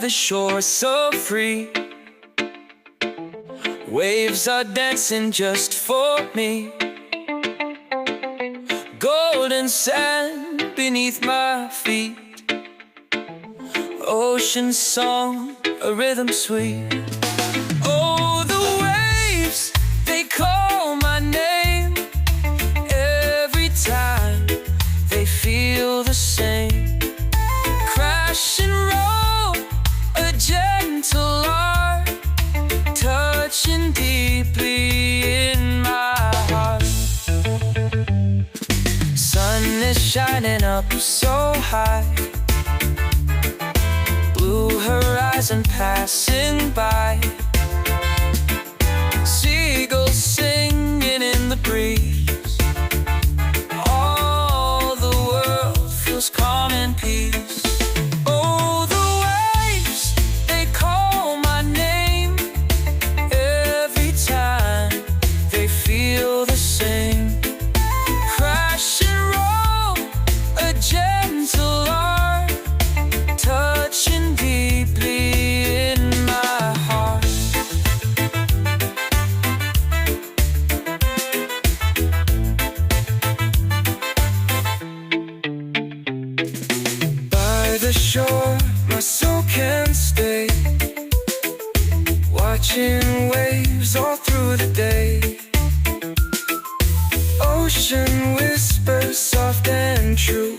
the shore so free. Waves are dancing just for me. Golden sand beneath my feet. Ocean song, a rhythm sweet. Oh, the waves, they call my name. Every time they feel the same. Crash and roll, a gentle art, touching deeply in my heart. Sun is shining up so high, blue horizon passing by. Seagulls singing in the breeze. All the world feels calm and peace. Oh, the waves, they call my name. Every time they feel the same. Crash and roll, a gentle art, touching deeply in my heart. By the shore, my soul can stay, watching waves all through the day. Ocean whispers soft and true,